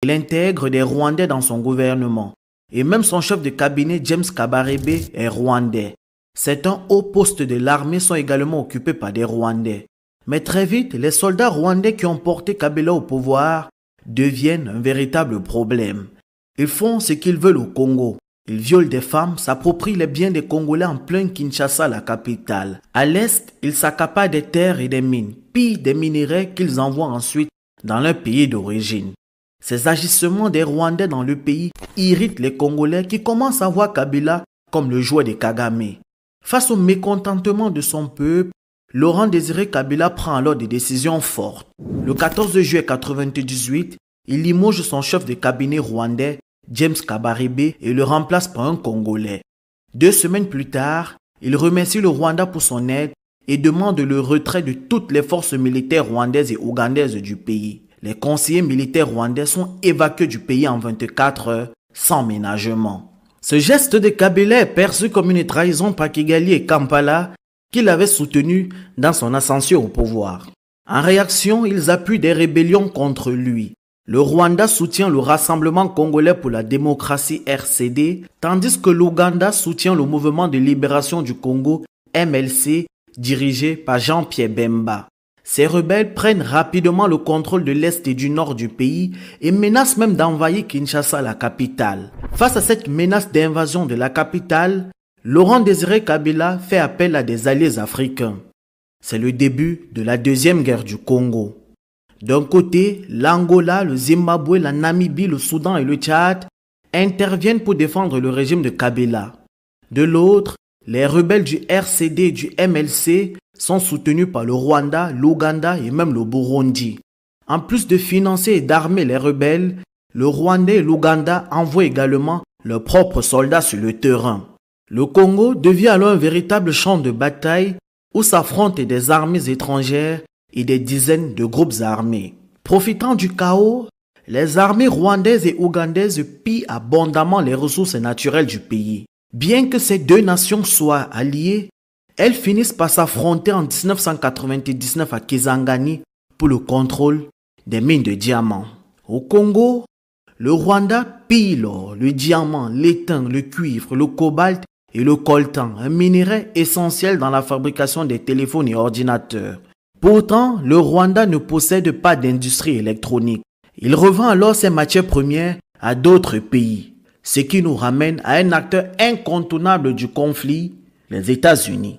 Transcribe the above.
Il intègre des Rwandais dans son gouvernement. Et même son chef de cabinet, James Kabarebe, est rwandais. Certains hauts postes de l'armée sont également occupés par des Rwandais. Mais très vite, les soldats rwandais qui ont porté Kabila au pouvoir deviennent un véritable problème. Ils font ce qu'ils veulent au Congo. Ils violent des femmes, s'approprient les biens des Congolais en plein Kinshasa, la capitale. À l'est, ils s'accaparent des terres et des mines, pillent des minerais qu'ils envoient ensuite dans leur pays d'origine. Ces agissements des Rwandais dans le pays irritent les Congolais qui commencent à voir Kabila comme le jouet de Kagame. Face au mécontentement de son peuple, Laurent Désiré Kabila prend alors des décisions fortes. Le 14 juillet 1998, il limoge son chef de cabinet rwandais, James Kabarebe, et le remplace par un Congolais. 2 semaines plus tard, il remercie le Rwanda pour son aide et demande le retrait de toutes les forces militaires rwandaises et ougandaises du pays. Les conseillers militaires rwandais sont évacués du pays en 24 heures, sans ménagement. Ce geste de Kabila est perçu comme une trahison par Kigali et Kampala, qu'il avait soutenu dans son ascension au pouvoir. En réaction, ils appuient des rébellions contre lui. Le Rwanda soutient le Rassemblement congolais pour la démocratie RCD, tandis que l'Ouganda soutient le mouvement de libération du Congo MLC, dirigé par Jean-Pierre Bemba. Ces rebelles prennent rapidement le contrôle de l'est et du nord du pays et menacent même d'envahir Kinshasa, la capitale. Face à cette menace d'invasion de la capitale, Laurent Désiré Kabila fait appel à des alliés africains. C'est le début de la deuxième guerre du Congo. D'un côté, l'Angola, le Zimbabwe, la Namibie, le Soudan et le Tchad interviennent pour défendre le régime de Kabila. De l'autre, les rebelles du RCD et du MLC sont soutenus par le Rwanda, l'Ouganda et même le Burundi. En plus de financer et d'armer les rebelles, le Rwanda et l'Ouganda envoient également leurs propres soldats sur le terrain. Le Congo devient alors un véritable champ de bataille où s'affrontent des armées étrangères et des dizaines de groupes armés. Profitant du chaos, les armées rwandaises et ougandaises pillent abondamment les ressources naturelles du pays. Bien que ces deux nations soient alliées, elles finissent par s'affronter en 1999 à Kisangani pour le contrôle des mines de diamants. Au Congo, le Rwanda pille l'or, le diamant, l'étain, le cuivre, le cobalt et le coltan, un minerai essentiel dans la fabrication des téléphones et ordinateurs. Pourtant, le Rwanda ne possède pas d'industrie électronique. Il revend alors ses matières premières à d'autres pays, ce qui nous ramène à un acteur incontournable du conflit, les États-Unis.